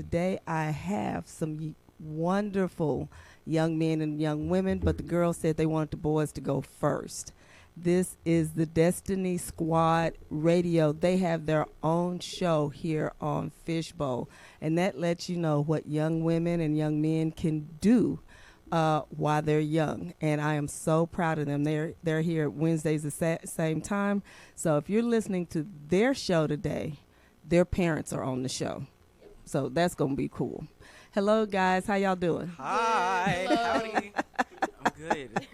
today I have some wonderful young men and young women, but the girls said they wanted the boys to go first. This is the Destiny Squad Radio. They have their own show here on Fishbowl, and that lets you know what young women and young men can do while they're young. And I am so proud of them. They're here Wednesdays the same time. So if you're listening to their show today, their parents are on the show. So that's going to be cool. Hello, guys. How y'all doing? Hi. Howdy. I'm good.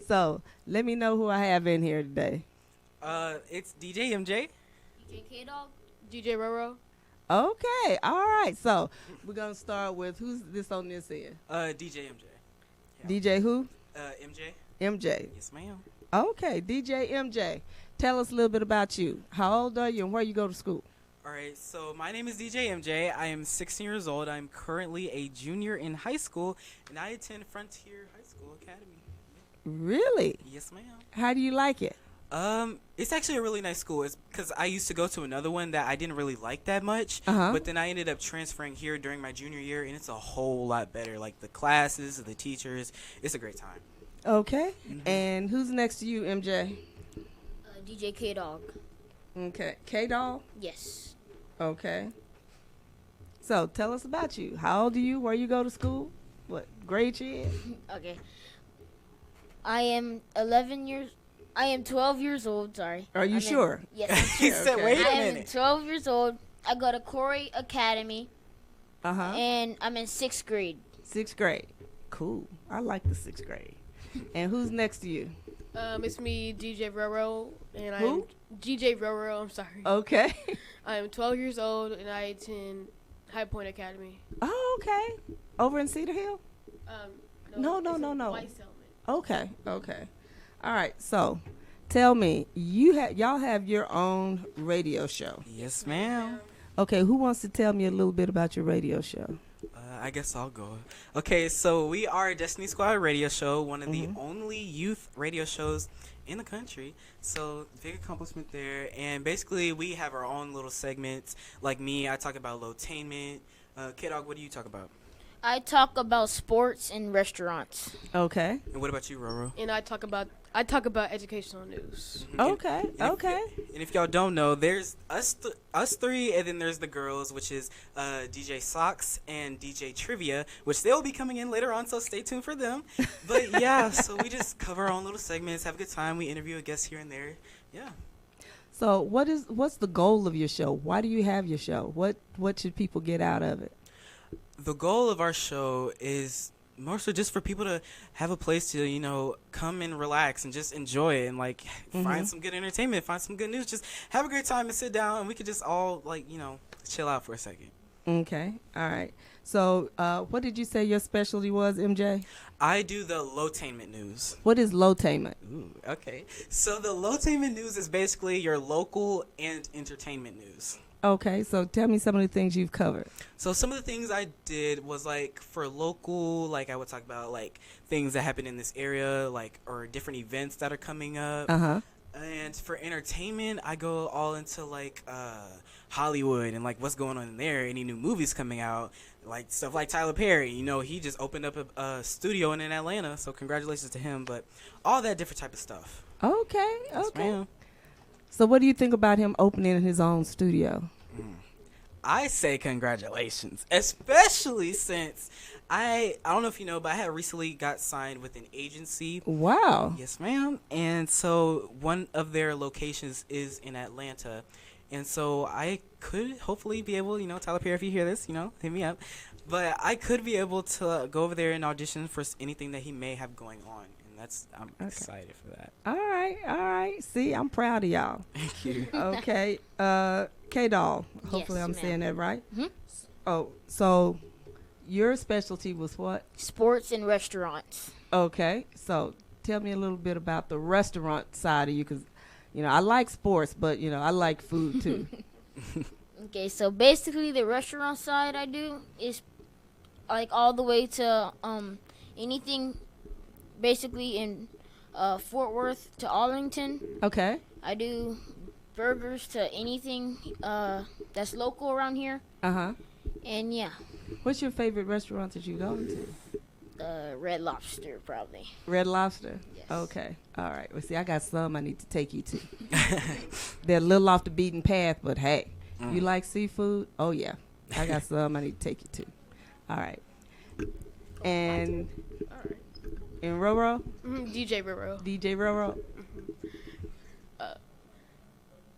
So let me know who I have in here today. It's DJ MJ. DJ K-Dog. DJ Roro. Okay. All right. So we're going to start with who's this on this end? DJ MJ. Yeah. DJ who? MJ. MJ. Yes, ma'am. Okay. DJ MJ. Tell us a little bit about you. How old are you and where you go to school? All right, so my name is DJ MJ. I am 16 years old. I'm currently a junior in high school, and I attend Frontier High School Academy. Really? Yes, ma'am. How do you like it? It's actually a really nice school. It's because I used to go to another one that I didn't really like that much, Uh-huh. but then I ended up transferring here during my junior year, and it's a whole lot better. Like the classes, the teachers, it's a great time. Okay. Mhm. And who's next to you, MJ? DJ K-Dog. Okay. K-Doll? Yes. Okay. So tell us about you. How old are you? Where you go to school? What grade you in? Okay. I am 12 years old, sorry. Are you sure? Yes, I'm He sure. said, Okay. wait I a am minute. 12 years old. I go to Corey Academy, Uh-huh. and I'm in 6th grade. 6th grade. Cool. I like the 6th grade. And who's next to you? It's me, DJ Roro, and Who? I'm DJ Roro. I'm sorry. Okay. I'm 12 years old, and I attend High Point Academy. Oh, okay. Over in Cedar Hill? No. it's in No. White Settlement. Okay. Okay. All right. So tell me, y'all have your own radio show. Yes, ma'am. Okay. Who wants to tell me a little bit about your radio show? I guess I'll go. Okay, so we are Destiny Squad radio show, one of Mhm. the only youth radio shows in the country. So big accomplishment there. And basically, we have our own little segments. Like me, I talk about low-tainment. K-Dog, what do you talk about? I talk about sports and restaurants. Okay. And what about you, Roro? And I talk about educational news. Okay. And Okay. And if y'all don't know, there's us three, and then there's the girls, which is DJ Socks and DJ Trivia, which they'll be coming in later on, so stay tuned for them. But yeah, so we just cover our own little segments, have a good time. We interview a guest here and there. Yeah. So what's the goal of your show? Why do you have your show? What should people get out of it? The goal of our show is more so just for people to have a place to, come and relax and just enjoy it and, like, find some good entertainment, find some good news. Just have a great time and sit down, and we could just all, like, chill out for a second. Okay. All right. So what did you say your specialty was, MJ? I do the low-tainment news. What is low-tainment? Ooh, okay. So the low-tainment news is basically your local and entertainment news. Okay. So tell me some of the things you've covered. So some of the things I did was, like, for local, like, I would talk about, like, things that happen in this area, like, or different events that are coming up. Uh-huh. And for entertainment, I go all into, like, Hollywood and, like, what's going on in there, any new movies coming out, like, stuff like Tyler Perry. He just opened up a studio in Atlanta, so congratulations to him. But all that different type of stuff. Okay. Yes, Okay. ma'am. So what do you think about him opening his own studio? I say congratulations, especially since I don't know if you know, but I had recently got signed with an agency. Wow. Yes, ma'am. And so one of their locations is in Atlanta. And so I could hopefully be able, Tyler Perry, if you hear this, hit me up. But I could be able to go over there and audition for anything that he may have going on. And I'm excited for that. All right. See, I'm proud of y'all. Thank you. Okay. K-Doll. Hopefully Yes, I'm ma'am. saying that right. Mhm. Oh, so your specialty was what? Sports and restaurants. Okay. So tell me a little bit about the restaurant side of you, because, I like sports, but, I like food too. Okay, so basically the restaurant side I do is like all the way to anything basically in Fort Worth to Arlington. Okay. I do burgers to anything that's local around here. Uh-huh. And yeah, What's your favorite restaurant that you go to? Red Lobster probably. Red Lobster? Yes. Okay. All right. Well, see, I got some I need to take you to. They're a little off the beaten path, but hey, you like seafood? Oh, yeah. I got some I need to take you to. All right. And All right. in Roro? DJ Roro. DJ Roro?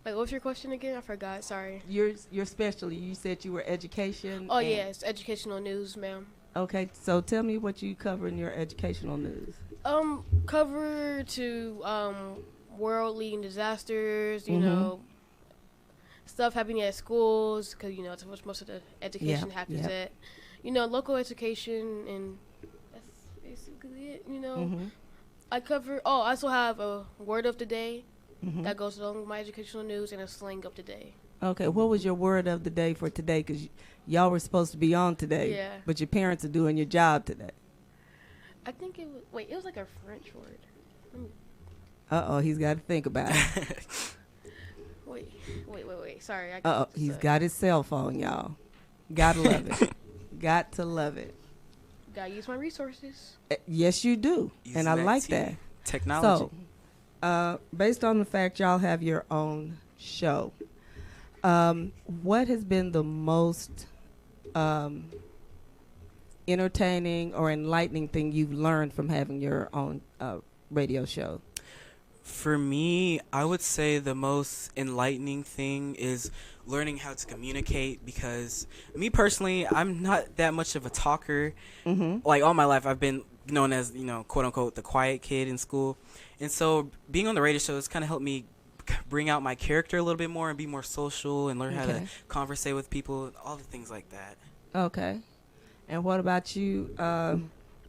Wait, what was your question again? I forgot. Sorry. Your specialty, you said you were education. Oh, and- yes. Educational news, ma'am. Okay. So tell me what you cover in your educational news. Cover to world leading disasters, you Mhm. know, stuff happening at schools, because, you know, it's what most of the education happens at. You know, local education, and that's basically it, you know. Mm-hmm. I also have a word of the day Mm-hmm. that goes along with my educational news and a slang of the day. Okay. What was your word of the day for today? Because y'all were supposed to be on today, Yeah. but your parents are doing your job today. I think it was like a French word. Uh-oh, he's got to think about it. Wait. Sorry. Uh-oh, he's got his cell phone, y'all. Gotta love it. Got to love it. Gotta use my resources. Yes, you do. Using And I that like tea. that. Technology. So, based on the fact y'all have your own show, what has been the most entertaining or enlightening thing you've learned from having your own radio show? For me, I would say the most enlightening thing is learning how to communicate, because me personally, I'm not that much of a talker. Mm-hmm. Like all my life, I've been known as, you know, quote unquote, the quiet kid in school. And so being on the radio show has kind of helped me bring out my character a little bit more and be more social and learn how to Okay. conversate with people, all the things like that. Okay. And what about you,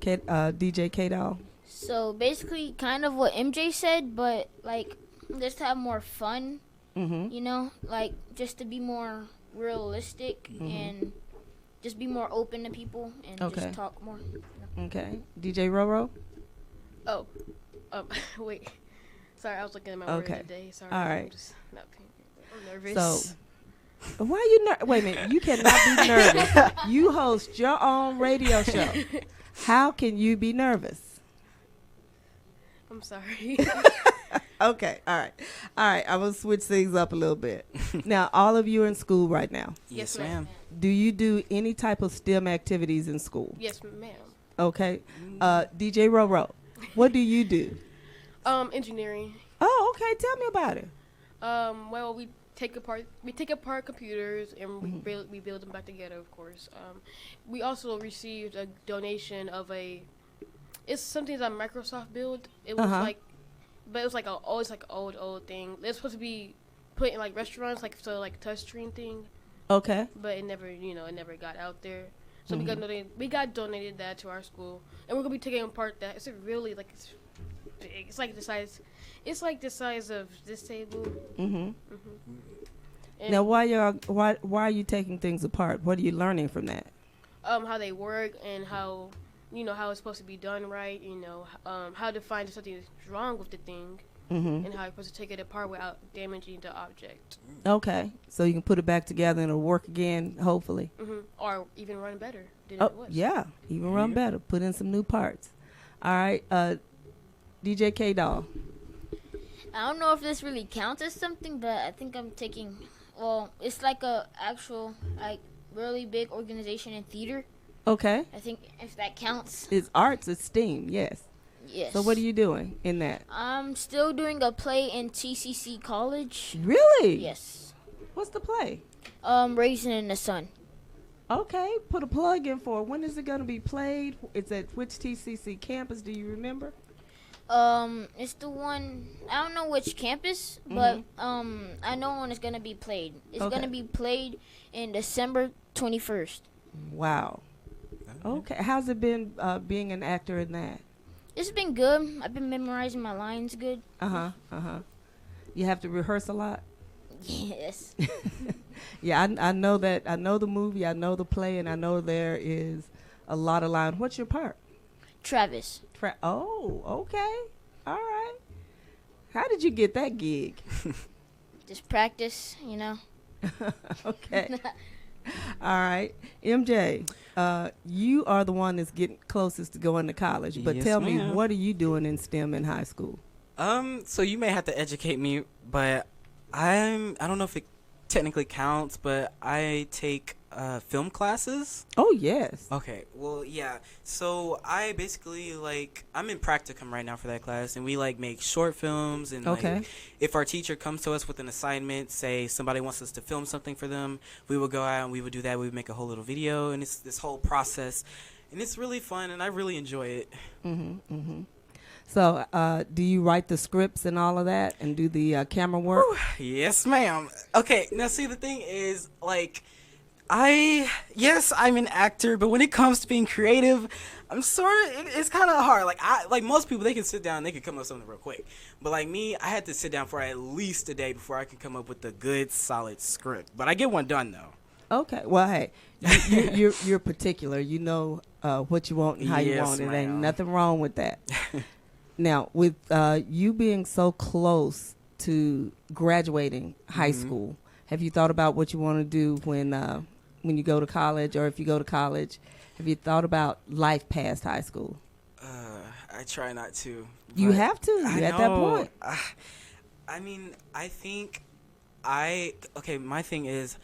DJ K-Doll? So basically, kind of what MJ said, but like just to have more fun, Mm-hmm. you know, like just to be more realistic and just be more open to people and Okay. just talk more. Okay. DJ Roro? Oh, wait. Sorry, I was looking at my word Okay. of the day. Sorry. All right. I'm just not paying. I'm nervous. So, why you wait a minute, you cannot be nervous. You host your own radio show. How can you be nervous? I'm sorry. Okay, all right. I'm going to switch things up a little bit. Now, all of you are in school right now. Yes, Yes, ma'am. ma'am. Do you do any type of STEM activities in school? Yes, ma'am. Okay. DJ Roro, what do you do? Engineering. Oh, okay. Tell me about it. Well, we take apart computers and we build them back together, of course. We also received a donation of it's something that Microsoft built. It was but it was like always like old thing. It's supposed to be put in like restaurants, like touchscreen thing, Okay. but it never got out there. So we got donated that to our school, and we're gonna be taking apart that. It's really like it's big. It's like the size of this table. Mm-hmm. And Now, why are you taking things apart? What are you learning from that? how they work and how it's supposed to be done right. How to find if something is wrong with the thing, Mm-hmm. and how you're supposed to take it apart without damaging the object, Okay. So you can put it back together and it'll work again, hopefully. or even run better than Oh, it was. yeah. Even run Yeah. better. Put in some new parts. All right. DJ K-Doll. I don't know if this really counts as something, but I think I'm taking. Well, it's like a actual like really big organization in theater. Okay. I think if that counts. It's arts, it's STEAM, yes. Yes. So what are you doing in that? I'm still doing a play in TCC College. Really? Yes. What's the play? Raisin in the Sun. Okay, put a plug in for it. When is it going to be played? It's at which TCC campus? Do you remember? It's the one. I don't know which campus, but I know when it's gonna be played. It's Okay. gonna be played in December 21st. Wow. Okay, how's it been being an actor in that? It's been good. I've been memorizing my lines good. You have to rehearse a lot? Yes. Yeah, I know that. I know the movie, I know the play, and I know there is a lot of line. What's your part? Travis. Oh, okay. All right. How did you get that gig? Just practice, you know. Okay. All right, MJ, you are the one that's getting closest to going to college. But Yes, tell me, ma'am. what are you doing in STEM in high school? So you may have to educate me, but I don't know if it technically counts, but I take film classes. Oh yes. Okay, well, yeah. So I basically I'm in practicum right now for that class, and we make short films. And Okay. if our teacher comes to us with an assignment, say somebody wants us to film something for them, we would go out and we would do that. We would make a whole little video, and it's this whole process, and it's really fun, and I really enjoy it. Mm-hmm. Mm-hmm. So, do you write the scripts and all of that, and do the camera work? Yes, ma'am. Okay, now see, the thing is, I'm an actor, but when it comes to being creative, it's kind of hard. Like most people, they can sit down and they can come up with something real quick. But like me, I had to sit down for at least a day before I could come up with a good, solid script. But I get one done, though. Okay. Well, hey, you're particular. You know what you want and how you Yes, want it. Ain't ma'am. nothing wrong with that. Now, with you being so close to graduating high Mhm. school, have you thought about what you want to do when you go to college, or if you go to college? Have you thought about life past high school? I try not to. You but have to. I You're at that know. point. I mean, I think my thing is,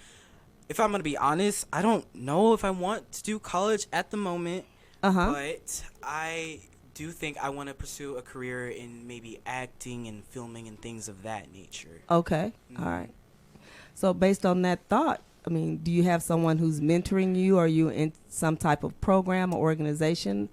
if I'm going to be honest, I don't know if I want to do college at the moment, Uh-huh. but I do think I want to pursue a career in maybe acting and filming and things of that nature. Okay. Mhm. All right. So based on that thought, I mean, do you have someone who's mentoring you? Are you in some type of program or organization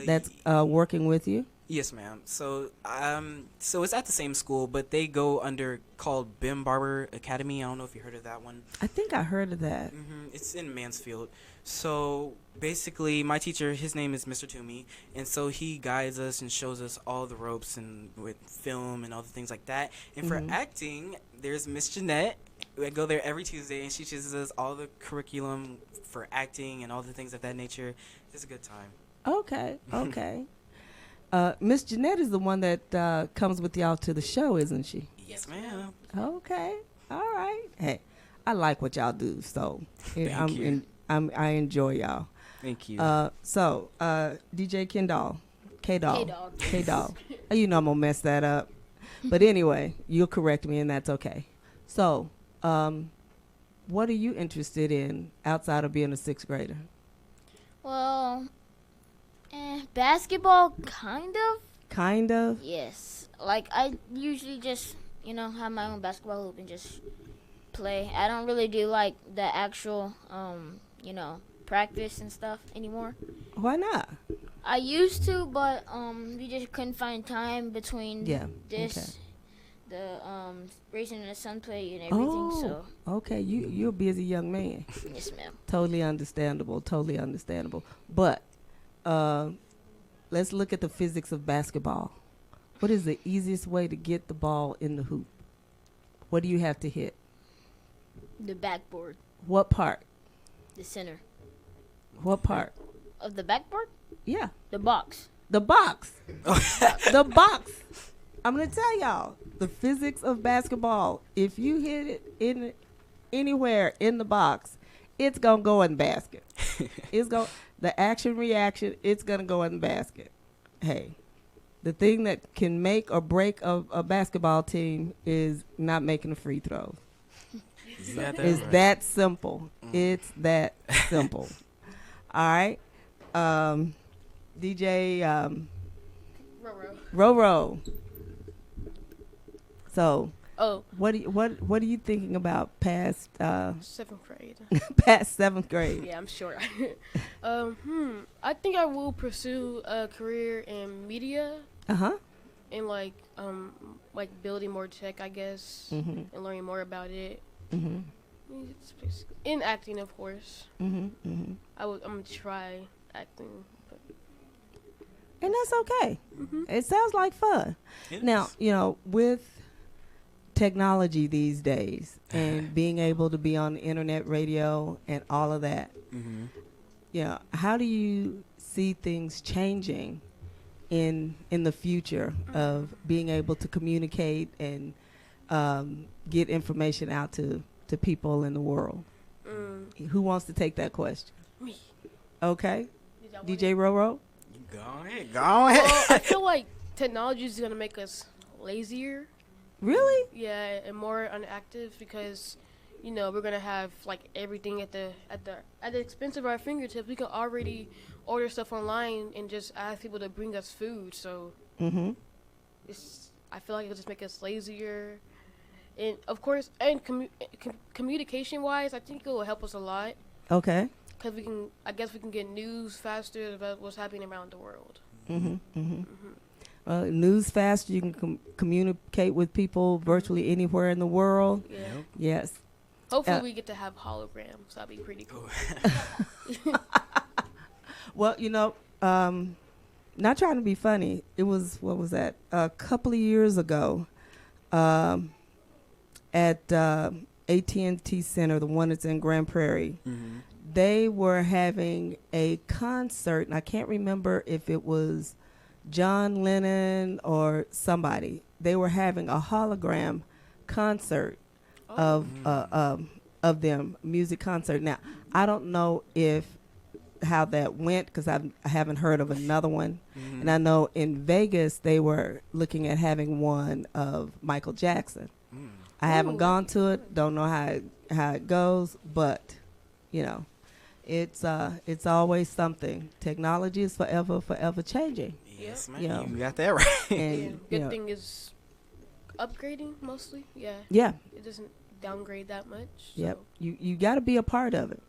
that's working with you? Yes, ma'am. So it's at the same school, but they go under called Bim Barber Academy. I don't know if you heard of that one. I think I heard of that. It's in Mansfield. So basically, my teacher, his name is Mr. Toomey, and so he guides us and shows us all the ropes and with film and all the things like that. And for Mhm. acting, there's Miss Jeanette. I go there every Tuesday, and she teaches us all the curriculum for acting and all the things of that nature. It's a good time. Okay. Okay. Miss Jeanette is the one that comes with y'all to the show, isn't she? Yes, ma'am. Okay. All right. Hey, I like what y'all do, so Thank you. I enjoy y'all. Thank you. So, DJ Kendall, K-Doll. K-Dog. K-Doll. You know I'm going to mess that up. But anyway, you'll correct me, and that's okay. So, what are you interested in outside of being a sixth grader? Well, basketball, kind of. Kind of? Yes. Like, I usually just, have my own basketball hoop and just play. I don't really do, the actual, practice and stuff anymore. Why not? I used to, but, we just couldn't find time between Yeah. this, Okay. the, racing in the sun play and everything, so, Okay. You're a busy young man. yes, ma'am. Totally understandable. Totally understandable. But let's look at the physics of basketball. What is the easiest way to get the ball in the hoop? What do you have to hit? The backboard, What part? the center What part? of the backboard, Yeah. the box. The box. The box. I'm going to tell y'all the physics of basketball. If you hit it in anywhere in the box, it's going to go in the basket. The action reaction, it's going to go in the basket. Hey, the thing that can make or break a basketball team is not making the free throws. You got that It's right. that simple. It's that simple. All right. DJ Roro. So, Oh, what are you thinking about past 7th grade. past 7th grade? Yeah, I'm sure. I think I will pursue a career in media Uh-huh. and like building more tech, I guess, Mhm. and learning more about it. Mhm. In acting, of course. Mhm. Mhm. I'm gonna try acting. But And that's okay. Mhm. It sounds like fun. It Now, is. with technology these days and being able to be on the internet, radio, and all of that, Mhm. how do you see things changing in the future of being able to communicate and get information out to people in the world? Who wants to take that question? Me. Okay. Did y'all want DJ it? Roro? Go ahead. Go ahead. Well, I feel like technology is gonna make us lazier. Really? Yeah, and more unactive because, we're gonna have like everything at the expense of our fingertips. We can already order stuff online and just ask people to bring us food. So Mm-hmm. I feel like it'll just make us lazier, and of course, and communication wise, I think it will help us a lot Okay. because we can get news faster about what's happening around the world. Mm-hmm. Mm-hmm. News fast. You can communicate with people virtually anywhere in the world. Yeah. Yep. Yes. Hopefully, we get to have holograms. That'd be pretty cool. Well, not trying to be funny. It was, what was that? A couple of years ago, at AT&T Center, the one that's in Grand Prairie, Mm-hmm. they were having a concert, and I can't remember if it was John Lennon or somebody. They were having a hologram concert of them, music concert. Now, I don't know how that went because I haven't heard of another one. Mm-hmm. And I know in Vegas they were looking at having one of Michael Jackson. I haven't gone to it. Don't know how it goes, but it's always something. Technology is forever changing. Yes, man. Yeah. You got that right. And Good thing is upgrading mostly. Yeah. yeah, It doesn't downgrade that much. yep. So. You got to be a part of it.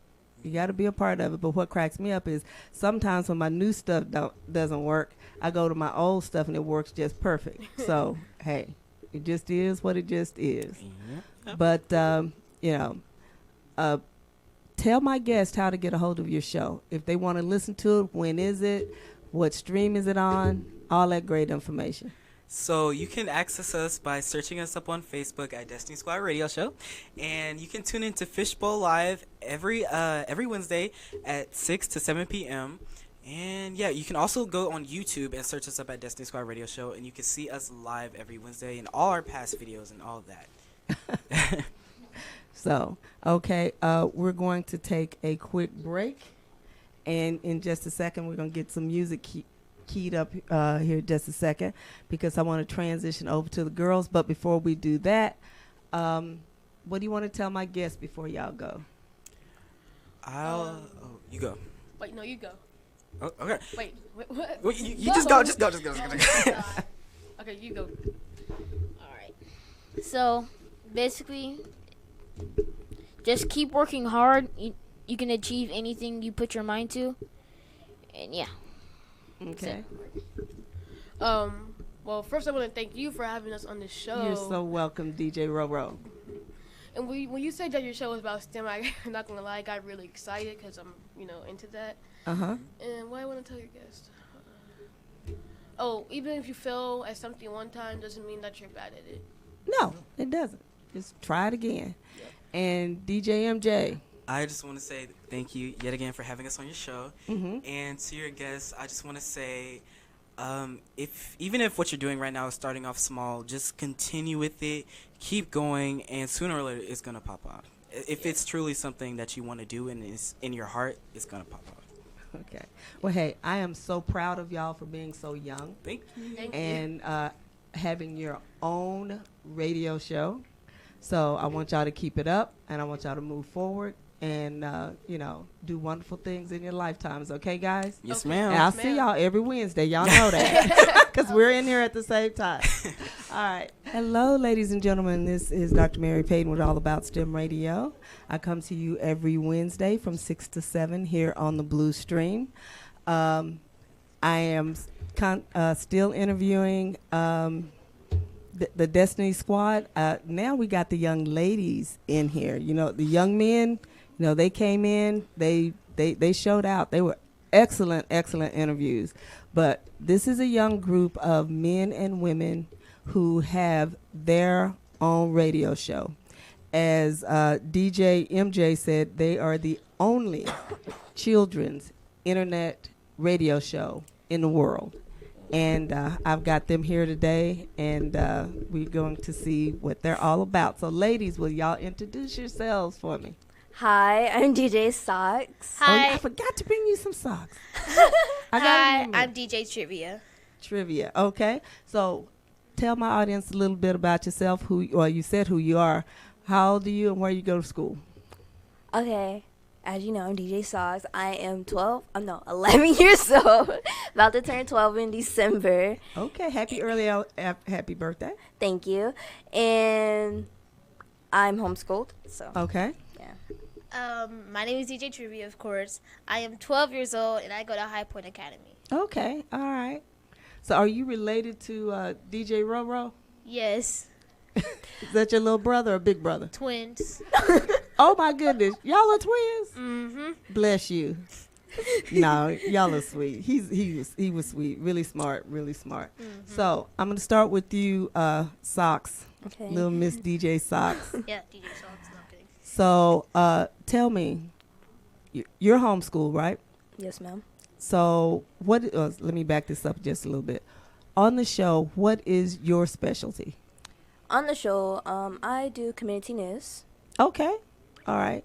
You got to be a part of it. But what cracks me up is sometimes when my new stuff doesn't work, I go to my old stuff and it works just perfect. So hey, it just is what it just is. Yeah. But tell my guests how to get a hold of your show. If they want to listen to it, when is it? What stream is it on? All that great information. So you can access us by searching us up on Facebook at Destiny Squad Radio Show, and you can tune into Fishbowl Live every Wednesday at 6 to 7 p.m. And yeah, you can also go on YouTube and search us up at Destiny Squad Radio Show, and you can see us live every Wednesday and all our past videos and all of that. So, okay, we're going to take a quick break, and in just a second, we're going to get some music keyed up here just a second because I want to transition over to the girls. But before we do that, what do you want to tell my guests before y'all go? You go. Wait, no, you go. Oh, okay. Wait, what? Well, you just go. Just go. Okay, you go. All right. So, basically, just keep working hard. You can achieve anything you put your mind to. And yeah. Okay. Well, first I want to thank you for having us on the show. You're so welcome, DJ Roro. And when you said that your show was about STEM, I'm not gonna lie, I got really excited because I'm, into that. Uh-huh. And what I want to tell your guest. Even if you fail at something one time, doesn't mean that you're bad at it. No, it doesn't. Just try it again. Yep. And DJ MJ. I just want to say thank you yet again for having us on your show. Mm-hmm. And to your guests, I just want to say, even if what you're doing right now is starting off small, just continue with it, keep going, and sooner or later it's gonna pop off. If it's truly something that you want to do and is in your heart, it's gonna pop off. Okay. Well, hey, I am so proud of y'all for being so young Thank you. Thank you. and having your own radio show. So I want y'all to keep it up, and I want y'all to move forward and, do wonderful things in your lifetimes. Okay, guys? Yes, Okay. ma'am. And I'll Yes, see ma'am. y'all every Wednesday. Y'all know that because we're in here at the same time. All right. Hello, ladies and gentlemen. This is Dr. Mary Payton with All About STEM Radio. I come to you every Wednesday from 6 to 7 here on the Blue Stream. I am still interviewing the Destiny Squad. Now we got the young ladies in here. The young men, they came in, they showed out. They were excellent interviews. But this is a young group of men and women who have their own radio show. As DJ MJ said, they are the only children's internet radio show in the world. And I've got them here today, and we're going to see what they're all about. So, ladies, will y'all introduce yourselves for me? Hi, I'm DJ Socks. Oh, yeah, I Hi. forgot to bring you some socks. I gotta Hi, remember. I'm DJ Trivia. Trivia. Okay, so tell my audience a little bit about yourself. Well, you said who you are. How old are you and where you go to school? Okay, as you know, I'm DJ Socks. I am 12. I'm no 11 years old. About to turn 12 in December. Okay, happy birthday. Thank you. And I'm homeschooled. So Okay. My name is DJ Trivia, of course. I am 12 years old and I go to High Point Academy. Okay. All right. So, are you related to DJ Roro? Yes, Is that your little brother or big brother? twins. Oh my goodness, y'all are twins. Mm-hmm. Bless you. No, y'all are sweet. He was sweet, really smart, really smart. So I'm gonna start with you, Socks, okay. little Miss DJ Socks. Yeah, DJ Socks. No, I'm kidding. So tell me, you're homeschooled, right? Yes, ma'am. So let me back this up just a little bit. On the show, what is your specialty? On the show, I do community news. Okay, all right.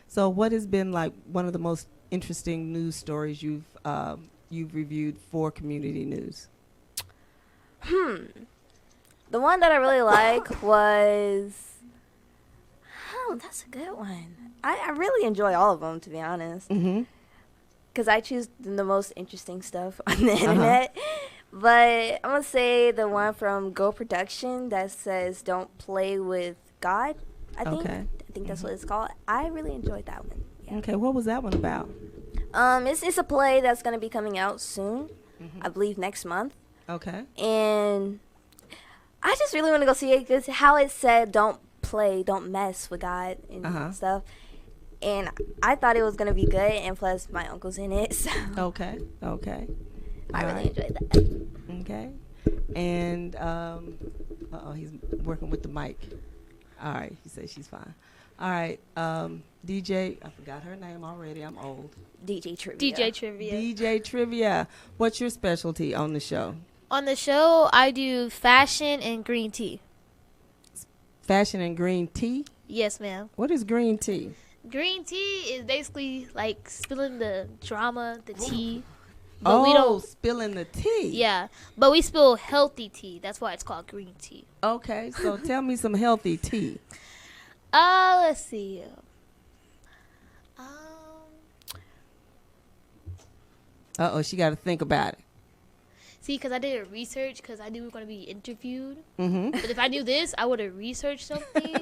So what has been like one of the most interesting news stories you've reviewed for community news? The one that I really like was. Oh, that's a good one. I really enjoy all of them, to be honest. Mm-hmm. Because I choose the most interesting stuff on the internet. But I'm going to say the one from Go Production that says don't play with God, I think. Okay. I think that's what it's called. I really enjoyed that one. Yeah. Okay, what was that one about? It's a play that's going to be coming out soon. I believe next month. Okay. And I just really want to go see it because how it said don't mess with God and stuff. And I thought it was going to be good, and plus my uncle's in it, so Okay. Okay. I All really right. enjoyed that. Okay. And he's working with the mic. All right, he says she's fine. All right, DJ, I forgot her name already. I'm old. DJ Trivia. DJ Trivia. DJ Trivia. What's your specialty on the show? On the show, I do fashion and green tea. Fashion and green tea. Yes, ma'am. What is green tea? Green tea is basically like spilling the drama, the tea. But we don't. Spilling the tea. Yeah, but we spill healthy tea. That's why it's called green tea. Okay, so tell me some healthy tea. Let's see. She got to think about it. See, because I did a research because I knew we were going to be interviewed. Mm-hmm. But if I knew this, I would have researched something.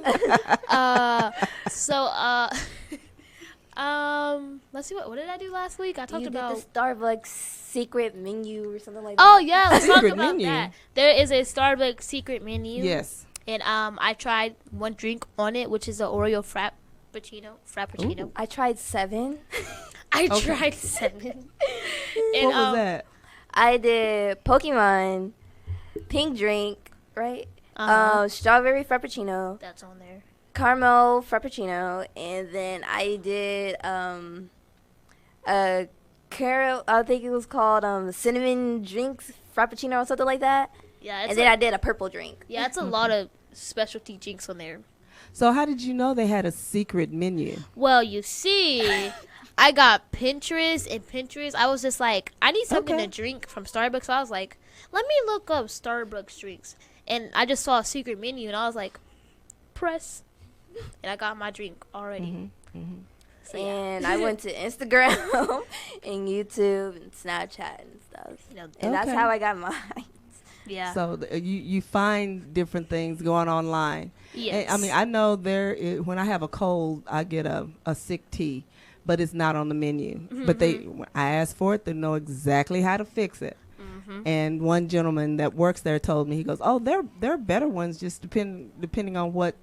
Let's see, what did I do last week? I talked You about. did the Starbucks secret menu or something like that. Oh yeah, let's talk Secret about menu? that. There is a Starbucks secret menu. Yes. And I tried one drink on it, which is an Oreo Frappuccino. Ooh. I tried 7. I Okay. tried 7. And, What was that? I did Pokemon, pink drink, right? Uh-huh. Strawberry Frappuccino, That's on there. caramel Frappuccino, and then I did a I think it was called cinnamon drinks Frappuccino or something like that. Yeah, And then I did a purple drink. yeah, it's a lot of specialty drinks on there. So how did you know they had a secret menu? Well, you see, I got Pinterest, and Pinterest, I was just like, I need something Okay. to drink from Starbucks. So I was like, let me look up Starbucks drinks. And I just saw a secret menu, and I was like, press. And I got my drink already. Mm-hmm. So, yeah. And I went to Instagram and YouTube and Snapchat and stuff. You know, And that's Okay. how I got mine. yeah. So you find different things going online. Yes. And, I mean, I know when I have a cold, I get a sick tea, but it's not on the menu. But when I ask for it, they know exactly how to fix it. And one gentleman that works there told me, he goes, "Oh, there are better ones, just depending on what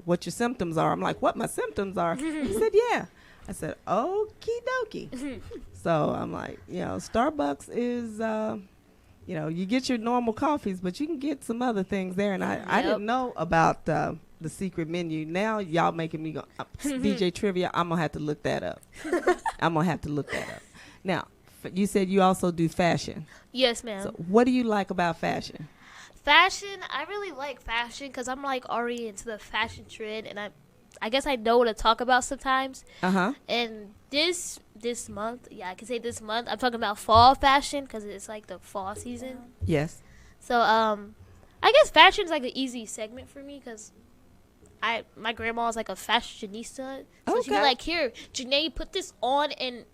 what your symptoms are." I'm like, "What my symptoms are?" He said, "Yeah." I said, "Okie dokie." So I'm like, Starbucks is, you get your normal coffees, but you can get some other things there. And I didn't know about the secret menu. Now y'all making me go, DJ Trivia, I'm going to have to look that up. Now, you said you also do fashion. Yes, ma'am. So what do you like about fashion? Fashion, I really like fashion because I'm like already into the fashion trend, and I guess I know what to talk about sometimes. Uh-huh. And this month, yeah, I can say this month, I'm talking about fall fashion because it's like the fall season. Yes. So I guess fashion is like an easy segment for me because my grandma is like a fashionista. So she'd be Okay. like, "Here, Janae, put this on and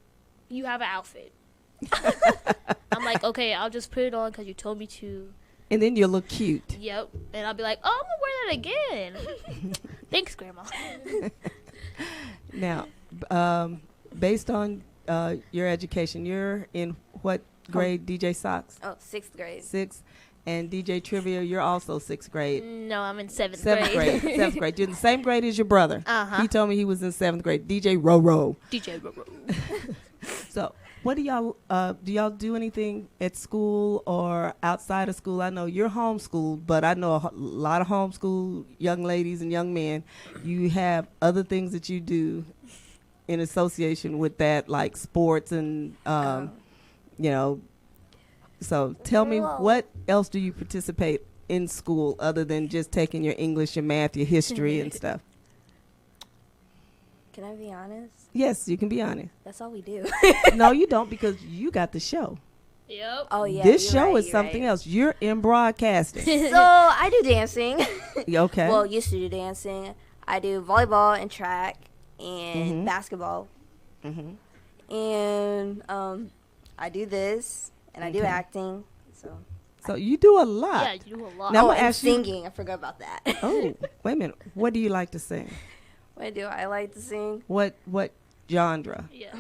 you have an outfit." I'm like, "Okay, I'll just put it on because you told me to." And then you'll look cute. Yep. And I'll be like, "Oh, I'm gonna wear that again." Thanks, grandma. Now, based on your education, you're in what grade, DJ Socks? Oh, 6th grade. 6th. And DJ Trivia, you're also 6th grade. No, I'm in seventh 7th grade. 7th grade. You're in the same grade as your brother. Uh-huh. He told me he was in 7th grade. DJ Roro. DJ Roro. So, what do y'all do anything at school or outside of school? I know you're homeschooled, but I know a lot of homeschool young ladies and young men. You have other things that you do in association with that, like sports and, you know. So, tell me, what else do you participate in school other than just taking your English, your math, your history and stuff? Can I be honest? Yes, you can be honest. That's all we do. No, you don't, because you got the show. Yep. Oh, yeah. This you're show right, is you're something right. else. You're in broadcasting. So, I do dancing. Okay. Well, used to do dancing. I do volleyball and track and basketball. Mm-hmm. And I do this. And I do Okay. acting. So you do a lot. Yeah, you do a lot. Now, I'm Oh, gonna and ask you- singing. I forgot about that. Oh, wait a minute. What do you like to sing? What do I like to sing? What genre? Yeah.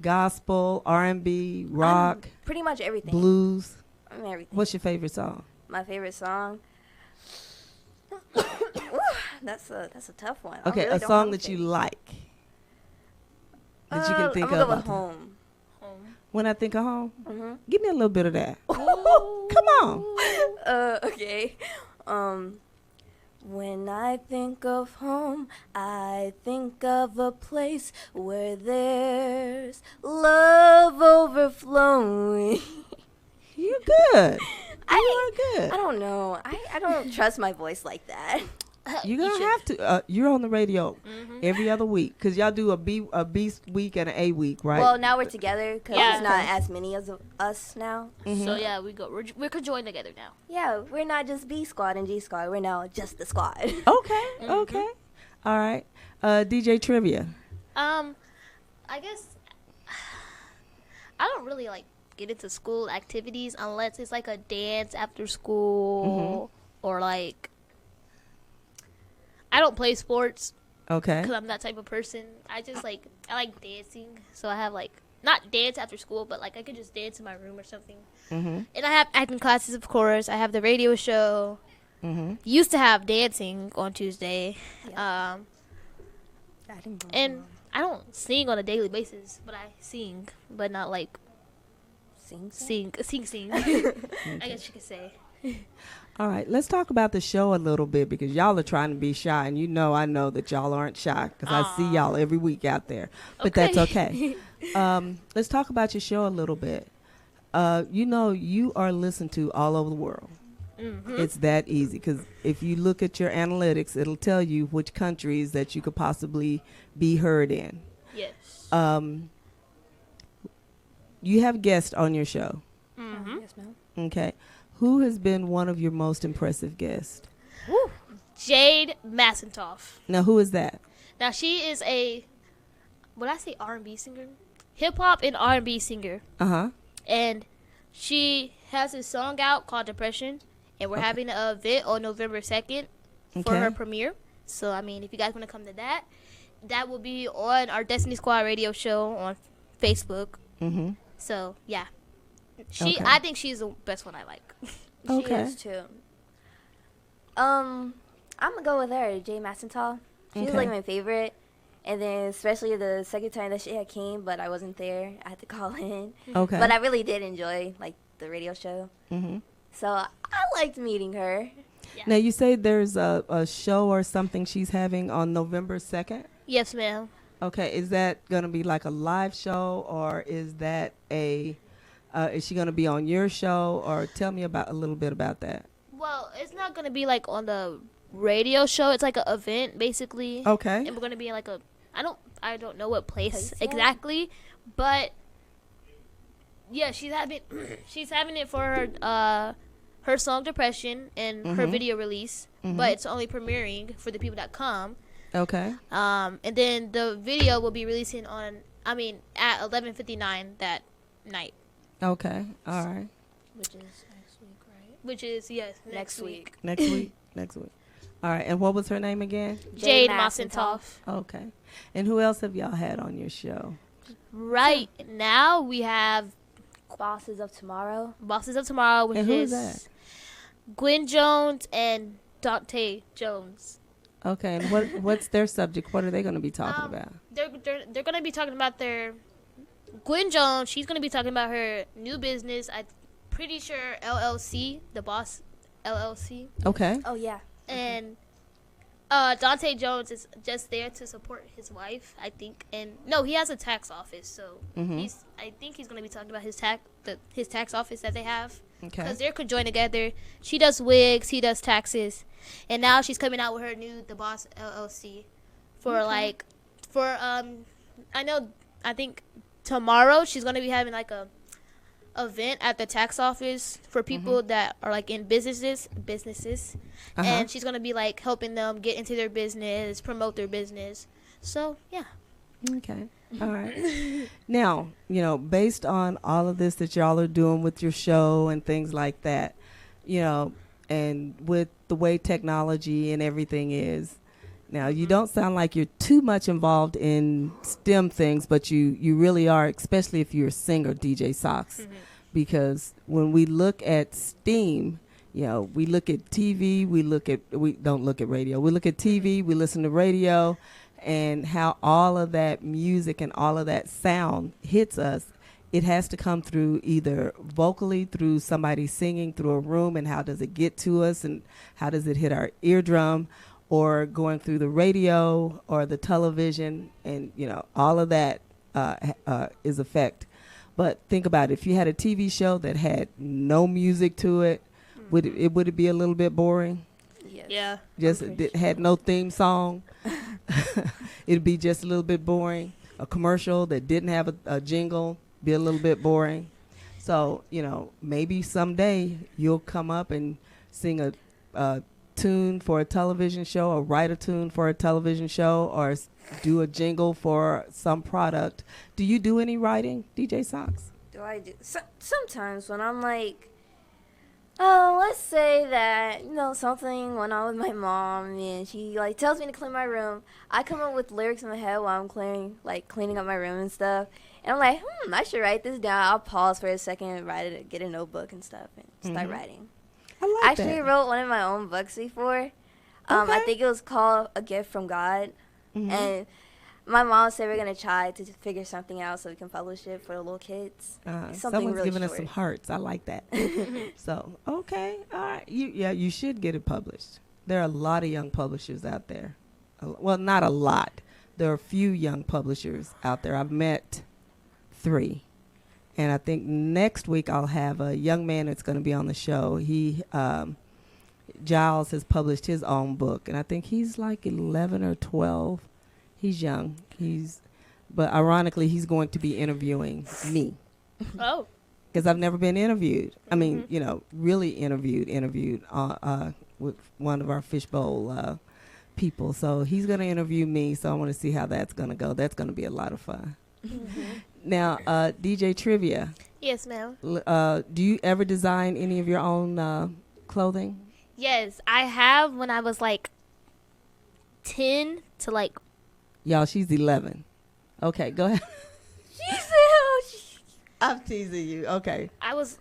Gospel, R&B, rock, Pretty much everything. blues. Everything. What's your favorite song? My favorite song? That's a tough one. Okay, I really a don't song have that you favorite. like that you can think I'm gonna of. go with off the- Home. When I think of home, Mm-hmm. give me a little bit of that. Come on. Okay. When I think of home, I think of a place where there's love overflowing. You're good. You I are good. don't know. I don't trust my voice like that. You're gonna have to. You're on the radio every other week because y'all do a B week and an A week, right? Well, now we're together because Yeah. it's not as many as us now. So yeah, we're conjoined together now. Yeah, we're not just B squad and G squad. We're now just the squad. Okay. Okay. All right. DJ Trivia. I guess I don't really like get into school activities unless it's like a dance after school or like I don't play sports Okay. because I'm that type of person. I like dancing, so I have like not dance after school, but like I could just dance in my room or something. Mm-hmm. And I have acting classes, of course. I have the radio show. Mm-hmm. Used to have dancing on Tuesday. And I don't sing on a daily basis, but I sing, but not like sing. I guess you could say. All right. Let's talk about the show a little bit because y'all are trying to be shy, and I know that y'all aren't shy because I see y'all every week out there. But that's okay. Let's talk about your show a little bit. You are listened to all over the world. It's that easy because if you look at your analytics, it'll tell you which countries that you could possibly be heard in. Yes. You have guests on your show. Yes, ma'am. Okay. Who has been one of your most impressive guests? Jade Massentoff. Now, who is that? Now she is would I say R&B singer? Hip hop and R&B singer. Uh-huh. And she has a song out called Depression. And we're having an event on November 2nd for her premiere. So, I mean, if you guys want to come to that, that will be on our Destiny Squad radio show on Facebook. Mm-hmm. So, yeah. Okay. I think she's the best one I like. She Okay. is too. I'm gonna go with her, Jay Massenthal. She was Okay. like my favorite. And then especially the second time that she had came, but I wasn't there. I had to call in. Okay. But I really did enjoy like the radio show. Mm-hmm. So I liked meeting her. Now, you say there's a show or something she's having on November 2nd? Yes, ma'am. Okay. Is that going to be like a live show or is that is she going to be on your show or tell me a little bit about that? Well, it's not going to be like on the radio show. It's like an event basically. Okay. And we're gonna be in like a I don't know what place yet? exactly, but yeah, she's having it for her song Depression and her video release, but it's only premiering for the people that come. Okay. And then the video will be releasing at 11:59 that night. Okay. All right. Which is next week, right? Which is next week. Next week. Next week. All right. And what was her name again? Jade Massentoff. Okay. And who else have y'all had on your show? Right now we have Bosses of Tomorrow. Which And who is is that? Gwen Jones and Dante Jones. Okay. And what's their subject? What are they going to be talking about? They're going to be talking about their Gwen Jones. She's going to be talking about her new business. I'm pretty sure LLC, the Boss LLC. Okay. Oh yeah. And Dante Jones is just there to support his wife, I think. And no, he has a tax office, so I think he's going to be talking about his tax office that they have. Okay. Because they're conjoined together. She does wigs, he does taxes, and now she's coming out with her new The Boss LLC I think tomorrow she's going to be having like a event at the tax office for people that are like in businesses, and she's going to be like helping them get into their business, promote their business. So yeah. Okay. All right. Now, based on all of this that y'all are doing with your show and things like that, and with the way technology and everything is, now you don't sound like you're too much involved in STEM things, but you really are, especially if you're a singer, DJ Socks, because when we look at STEAM, we look at TV, we don't look at radio. We look at TV, we listen to radio, and how all of that music and all of that sound hits us. It has to come through either vocally, through somebody singing through a room, and how does it get to us, and how does it hit our eardrum, or going through the radio or the television, and all of that is effect. But think about it. If you had a TV show that had no music to it, would it be a little bit boring? Yes. Yeah. Just had no theme song. It'd be just a little bit boring. A commercial that didn't have a jingle, be a little bit boring. So maybe someday you'll come up and sing a tune for a television show, or write a tune for a television show, or do a jingle for some product. Do you do any writing, DJ Socks? Do I do? Sometimes when I'm like, oh, let's say that, something went on with my mom and she tells me to clean my room. I come up with lyrics in my head while I'm cleaning up my room and stuff. And I'm like, I should write this down. I'll pause for a second and write it, get a notebook and stuff, and start writing. I actually wrote one of my own books before. I think it was called A Gift from God. And my mom said we're going to try to figure something out so we can publish it for the little kids. Someone's really giving us some hearts. I like that. So, okay. All right. You should get it published. There are a lot of young publishers out there. Well, not a lot. There are a few young publishers out there. I've met 3. And I think next week I'll have a young man that's going to be on the show. Giles has published his own book, and I think he's like 11 or 12. He's young. But ironically, he's going to be interviewing me. Oh. Because I've never been interviewed. I mean, really interviewed with one of our fishbowl people. So he's going to interview me, so I want to see how that's going to go. That's going to be a lot of fun. Now, DJ Trivia. Yes, ma'am. Do you ever design any of your own clothing? Yes, I have when I was 10 to Y'all, she's 11. Okay, go ahead. I'm teasing you. Okay. I think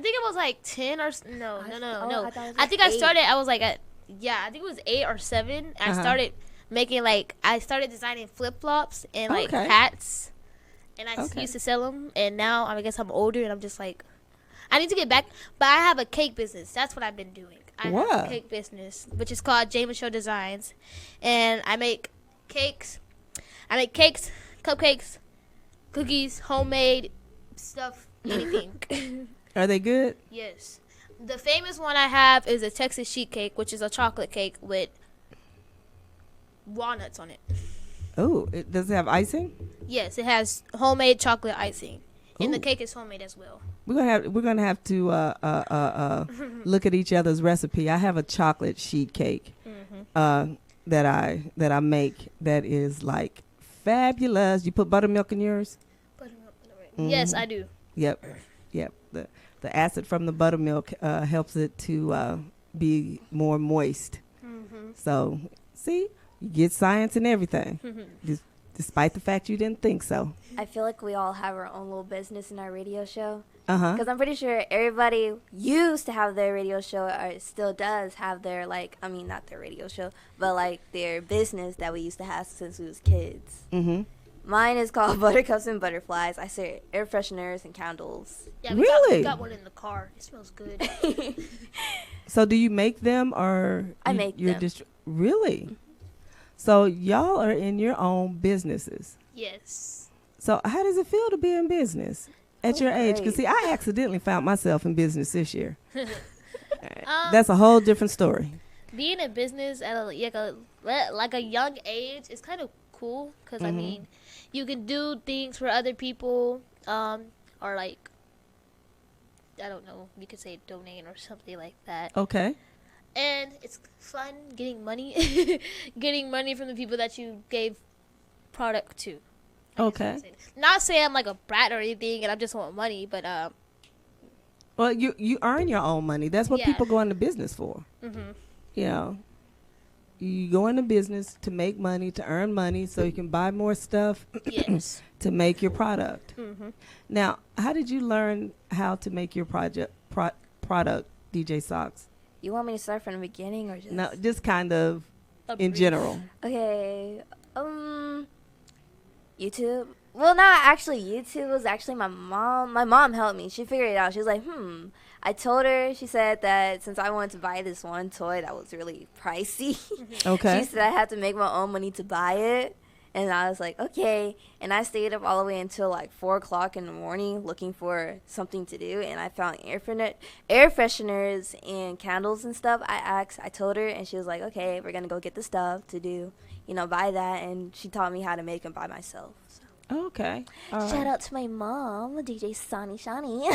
it was 10 or no. I think I started. I was I think it was 8 or 7. I started making I started designing flip flops and hats, and I used to sell them. And now I guess I'm older, and I'm just I need to get back. But I have a cake business. That's what I've been doing. I have a cake business, which is called James Show Designs, and I make cakes. Cupcakes, cookies, homemade stuff, anything. Are they good? Yes. The famous one I have is a Texas sheet cake, which is a chocolate cake with walnuts on it. Oh, does it have icing? Yes, it has homemade chocolate icing, and the Ooh. cake is homemade as well. We're gonna have to look at each other's recipe. I have a chocolate sheet cake that I make that is like fabulous. You put buttermilk in yours? Yes, I do. Yep. The acid from the buttermilk helps it to be more moist. So see, you get science and everything, despite the fact you didn't think so. I feel like we all have our own little business in our radio show. Uh-huh. Because I'm pretty sure everybody used to have their radio show, or still does have their, like, I mean, not their radio show, but, like, their business that we used to have since we was kids. Mm-hmm. Mine is called Buttercups and Butterflies. I sell air fresheners and candles. Yeah, Really? we got one in the car. It smells good. So do you make them, or I make them. Really? So y'all are in your own businesses. Yes. So how does it feel to be in business at your age? Because see, I accidentally found myself in business this year. That's a whole different story. Being in business at a young age is kind of cool because I mean, you can do things for other people, or like, I don't know, you could say donate or something like that. Okay. And it's fun getting money, getting money from the people that you gave product to. Okay. Not saying I'm like a brat or anything, and I just want money, but Well, you earn your own money. That's what Yeah. people go into business for. You know, you go into business to make money, to earn money, so you can buy more stuff yes. to make your product. Now, how did you learn how to make your product, DJ Socks? You want me to start from the beginning or just? No, just kind of A in brief. general. Okay. YouTube. Well, not actually YouTube. It was actually my mom. My mom helped me. She figured it out. She was like, I told her, she said that since I wanted to buy this one toy that was really pricey, Okay. she said I had to make my own money to buy it. And I was like, okay. And I stayed up all the way until like 4 o'clock in the morning looking for something to do. And I found air fresheners and candles and stuff. I told her, and she was like, okay, we're going to go get the stuff to do, buy that. And she taught me how to make them by myself. So. Okay. All Shout right. out to my mom, DJ Sonny Shani.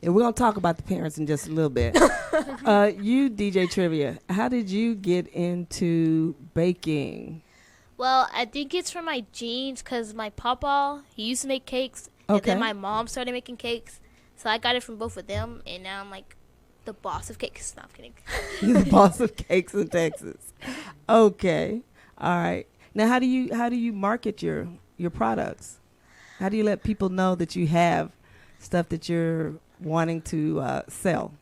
And we're going to talk about the parents in just a little bit. You, DJ Trivia, how did you get into baking? Well, I think it's from my genes because my papa, he used to make cakes, and Okay. then my mom started making cakes. So I got it from both of them, and now I'm like the boss of cakes. No, I'm kidding. You're the boss of cakes in Texas. Okay. All right. Now, how do you market your products? How do you let people know that you have stuff that you're wanting to sell?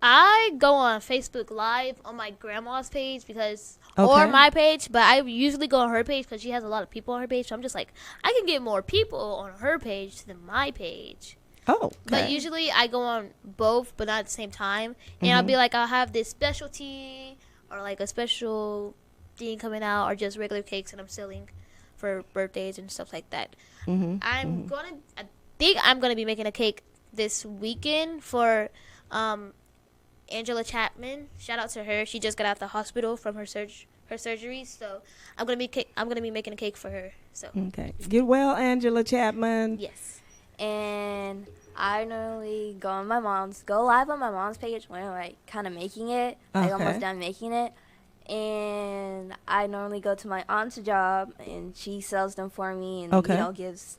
I go on Facebook Live on my grandma's page because, Okay. or my page, but I usually go on her page because she has a lot of people on her page. So I'm just like, I can get more people on her page than my page. Oh, okay. But usually I go on both, but not at the same time. And I'll be like, I'll have this specialty or like a special thing coming out or just regular cakes that I'm selling for birthdays and stuff like that. I think I'm gonna be making a cake this weekend for Angela Chapman. Shout out to her. She just got out the hospital from her surgery, so I'm gonna be making a cake for her. So Okay. Get well, Angela Chapman. yes. And I normally go live on my mom's page when I'm like kind of making it, like Okay. almost done making it. And I normally go to my aunt's job, and she sells them for me, and Okay. gives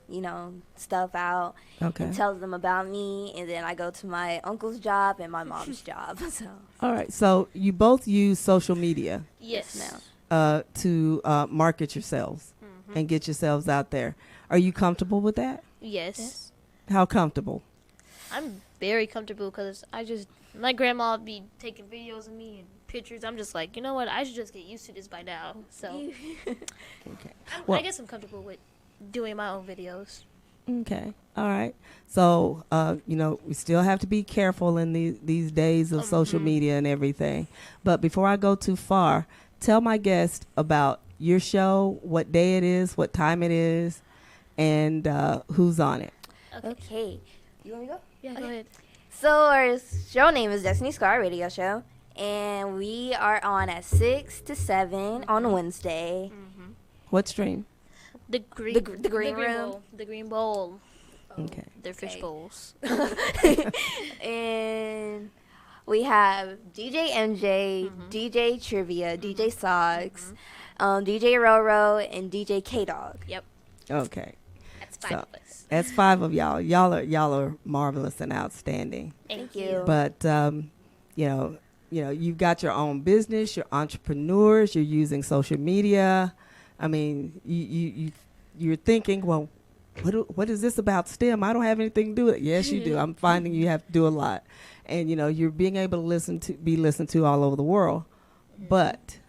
stuff out, Okay. and tells them about me. And then I go to my uncle's job and my mom's job. So All right. So you both use social media Yes. now. to market yourselves and get yourselves out there. Are you comfortable with that? Yes. How comfortable? I'm very comfortable because my grandma would be taking videos of me and pictures. I'm just like, you know what? I should just get used to this by now. So Okay. I Well- guess I'm comfortable with doing my own videos. Okay. All right. So, we still have to be careful in these days of social media and everything. But before I go too far, tell my guest about your show, what day it is, what time it is, and who's on it. Okay. You want me to go? Yeah, go ahead. So our show name is Destiny Squad Radio Show, and we are on at 6 to 7 on Wednesday. What stream? The green, The green room. bowl. The green bowl. Okay. They're fish bowls. And we have DJ MJ, DJ Trivia, DJ Socks, DJ Roro, and DJ K Dog. Yep. Okay. That's 5 So, of us. that's 5 of y'all. Y'all are marvelous and outstanding. Thank you. But you know, you've got your own business. You're entrepreneurs. You're using social media. I mean, you're thinking, well, what is this about STEM? I don't have anything to do with it. Yes, you do. I'm finding you have to do a lot, and you're being able to be listened to all over the world. But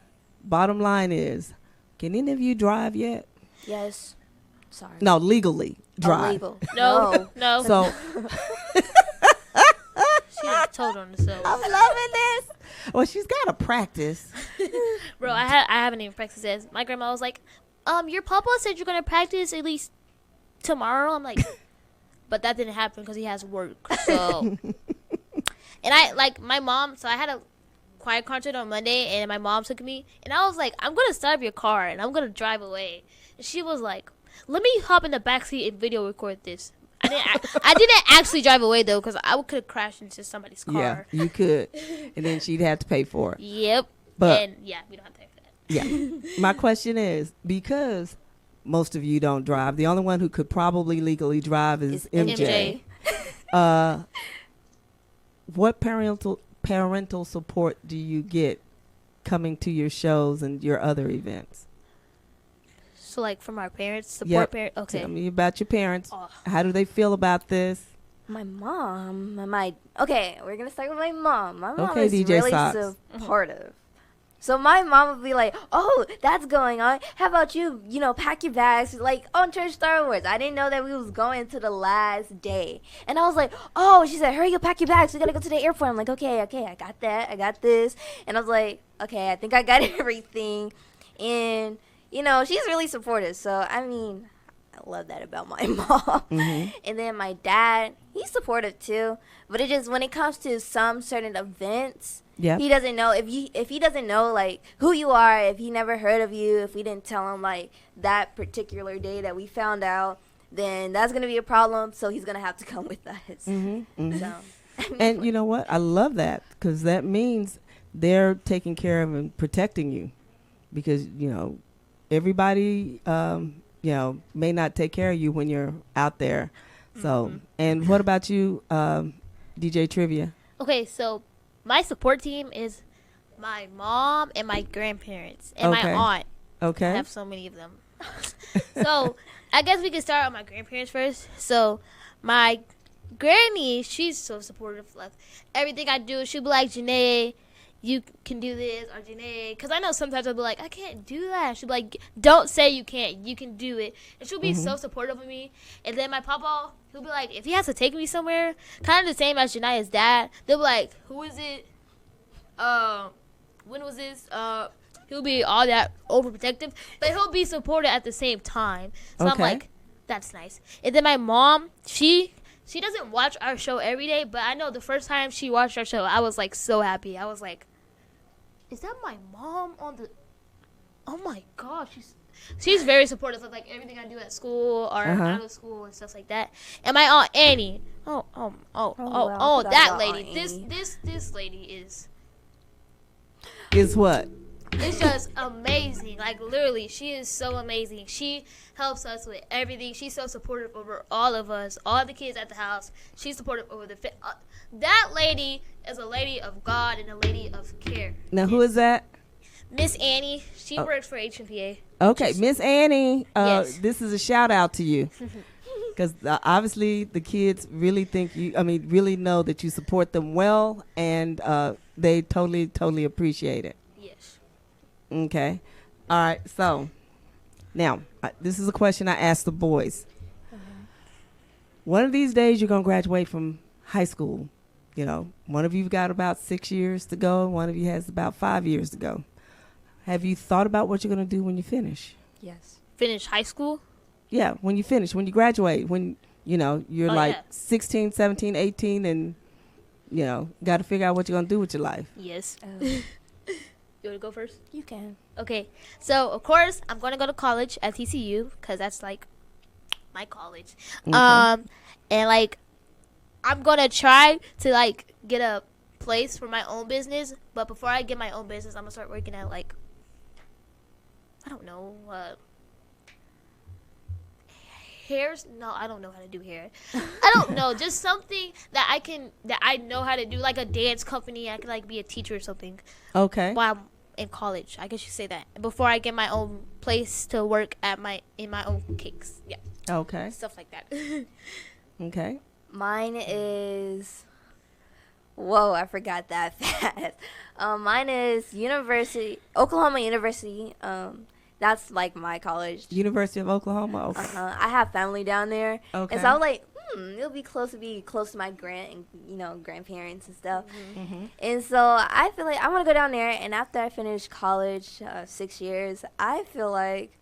bottom line is, can any of you drive yet? Yes. Sorry. No, legally drive. Illegal. No. So She just told on herself. I'm loving this. Well, she's got to practice. Bro, I haven't even practiced this. My grandma was like, your papa said you're going to practice at least tomorrow. I'm like, but that didn't happen because he has work. So, and I, like, my mom, so I had a quiet concert on Monday, and my mom took me, and I was like, I'm going to start up your car, and I'm going to drive away. And she was like, let me hop in the backseat and video record this. I didn't actually drive away, though, because I could have crashed into somebody's car. Yeah, you could. And then she'd have to pay for it. Yep. But and, yeah, we don't have to pay for that. yeah. My question is, because most of you don't drive, the only one who could probably legally drive is MJ. What parental support do you get coming to your shows and your other events? So, like, from our parents, support Yep. parents. Okay. Tell me about your parents. Oh. How do they feel about this? My mom, okay, we're gonna start with my mom. My mom Okay, is DJ really Socks. supportive. So my mom would be like, "Oh, that's going on. How about you? Pack your bags." Like on Church Star Wars, I didn't know that we was going to the last day, and I was like, "Oh," she said, "Hurry up, pack your bags. We gotta go to the airport." I'm like, "Okay, I got that. I got this," and I was like, "Okay, I think I got everything," and she's really supportive. So I mean, I love that about my mom. And then my dad, he's supportive too. But it just, when it comes to some certain events, he doesn't know, if he doesn't know, like, who you are, if he never heard of you, if we didn't tell him, like, that particular day that we found out, then that's going to be a problem. So he's going to have to come with us. So. And you know what? I love that, because that means they're taking care of and protecting you, because, everybody, may not take care of you when you're out there. So, and what about you, DJ Trivia? Okay, so my support team is my mom and my grandparents and my aunt. Okay. I have so many of them. So I guess we can start with my grandparents first. So my granny, she's so supportive. Like, everything I do, she'll be like, Janae, you can do this, or Janae, because I know sometimes I'll be like, I can't do that. She'll be like, don't say you can't, you can do it. And she'll be so supportive of me. And then my papa, he'll be like, if he has to take me somewhere, kind of the same as Janae's dad, they'll be like, who is it? When was this? He'll be all that overprotective, but he'll be supportive at the same time. So I'm like, that's nice. And then my mom, she doesn't watch our show every day, but I know the first time she watched our show, I was like so happy. I was like, is that my mom on the? Oh my gosh, she's very supportive of like everything I do at school or out of school and stuff like that. And my aunt Annie, that lady, this lady is what? It's just amazing. Like, literally, she is so amazing. She helps us with everything. She's so supportive over all of us, all the kids at the house. She's supportive over the that lady is a lady of God and a lady of care. Now, who is that? Miss Annie. She works for HMPA. Okay, Miss Annie. Yes. This is a shout out to you, because obviously the kids really really know that you support them well, and they totally appreciate it. Yes. Okay. All right. So now this is a question I asked the boys. One of these days you're going to graduate from high school. One of you've got about 6 years to go. One of you has about 5 years to go. Have you thought about what you're going to do when you finish? Yes. Finish high school? Yeah, when you finish, when you graduate, when you're Oh, like yeah. 16, 17, 18, and got to figure out what you're gonna do with your life. Yes. Oh, You want to go first? you can. Okay. So, of course, I'm going to go to college at TCU because that's like my college. Okay. And like I'm going to try to like get a place for my own business, but before I get my own business, I'm going to start working at like I don't know, hairs. No, I don't know how to do hair. I don't know, just something that I know how to do, like a dance company. I could like be a teacher or something Okay. while I'm in college. I guess you say that before I get my own place to work at in my own cakes. Yeah, Okay. stuff like that. Okay. Mine is. Whoa, I forgot that fast. Mine is Oklahoma University. That's like my college. University of Oklahoma. Okay. I have family down there, Okay. and so I was like, it'll be close to my grandparents and stuff. Mm-hmm. And so I feel like I want to go down there. And after I finish college, 6 years, I feel like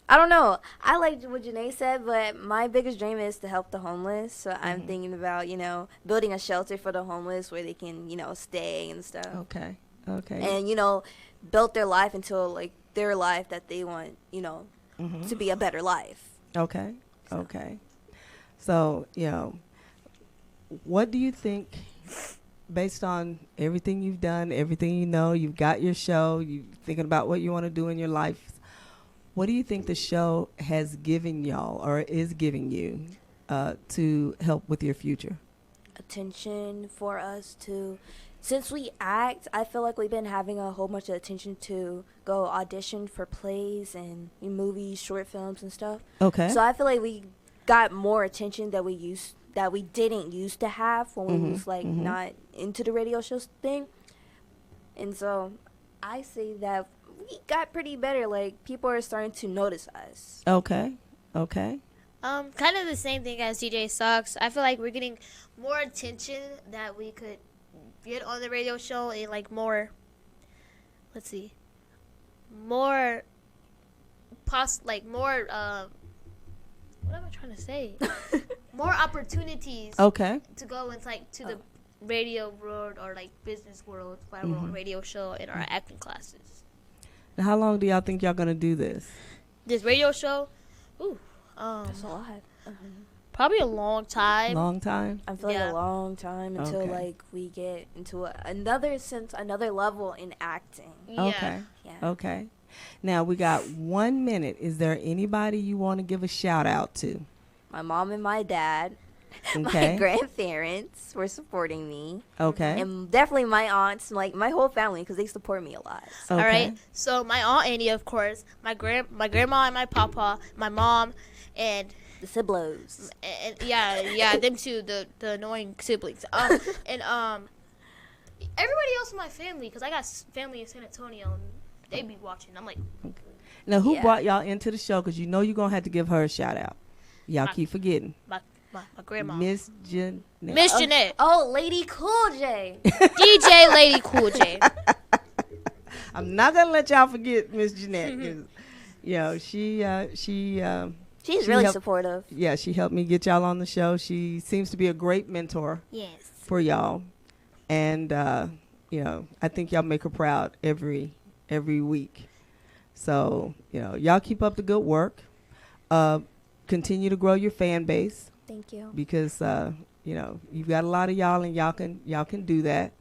I don't know. I like what Janae said, but my biggest dream is to help the homeless. So I'm thinking about building a shelter for the homeless where they can stay and stuff. Okay. Okay. And build their life into like their life that they want Mhm. to be a better life. Okay. Okay. So, what do you think, based on everything you've done, everything you've got your show, you're thinking about what you want to do in your life, what do you think the show has given y'all or is giving you to help with your future? Attention for us to, since we act, I feel like we've been having a whole bunch of attention to go audition for plays and movies, short films and stuff. Okay. So I feel like we got more attention that we didn't used to have when we was like not into the radio show thing. And so I say that we got pretty better. Like people are starting to notice us. Okay. Okay. Kind of the same thing as DJ Socks. I feel like we're getting more attention that we could get on the radio show and like more. Let's see. More. More. What am I trying to say? More opportunities Okay. to go into like to the radio world or like business world while we're on radio show in our acting classes. Now, how long do y'all think y'all gonna do this? This radio show, That's a lot. probably a long time. Long time. I feel like Yeah. a long time until Okay. like we get into another level in acting. Yeah. Okay. Yeah. Okay. Now we got 1 minute. Is there anybody you want to give a shout out to? My mom and my dad, Okay. my grandparents were supporting me, Okay. and definitely my aunts, like my whole family, because they support me a lot. Okay. All right. So my aunt Annie, of course, my grandma and my papa, my mom, and The Siblos. yeah, them two, the annoying siblings. And everybody else in my family, because I got family in San Antonio, and they be watching. I'm like, Now, who Yeah. brought y'all into the show? Because you're going to have to give her a shout out. Y'all keep forgetting. my grandma, Miss Jeanette. Miss Jeanette, Oh, Lady Cool J. DJ Lady Cool J. I'm not going to let y'all forget Miss Jeanette. 'Cause, She's She really helped- supportive. yeah, she helped me get y'all on the show. She seems to be a great mentor Yes. for y'all. And, I think y'all make her proud every week. So, y'all keep up the good work. Continue to grow your fan base Thank you. because, you've got a lot of y'all and y'all can do that.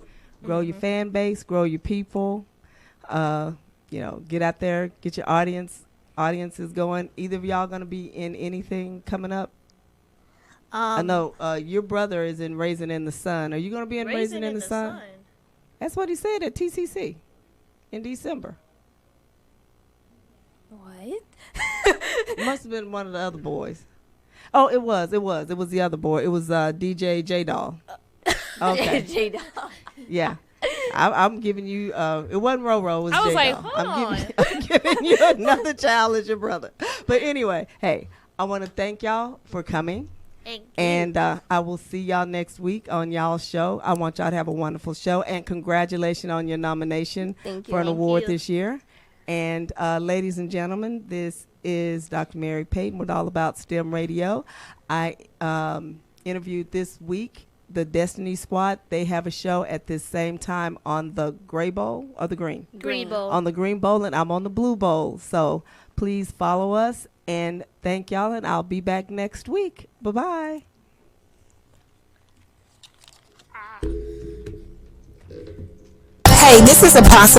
Grow your fan base, grow your people. Get out there, get your audiences going. Either of y'all gonna be in anything coming up? I know your brother is in Raisin in the Sun. Are you gonna be in Raisin in the Sun? That's what he said at TCC in December. What? It must have been one of the other boys. Oh, it was the other boy. It was DJ J Doll. Okay, J-Dog. yeah. I'm giving you. It wasn't Roro. It was I was like, J-Doll. hold I'm giving you another child as your brother. But anyway, hey, I want to thank y'all for coming. And I will see y'all next week on y'all's show. I want y'all to have a wonderful show. And congratulations on your nomination Thank you. for an Thank award you. this year. And ladies and gentlemen, this is Dr. Mary Payton with All About STEM Radio. I interviewed this week the Destiny Squad. They have a show at this same time on the Gray Bowl or the Green? Green Bowl. On the Green Bowl, and I'm on the Blue Bowl. So please follow us, and thank y'all, and I'll be back next week. Bye-bye. Hey, this is Apostle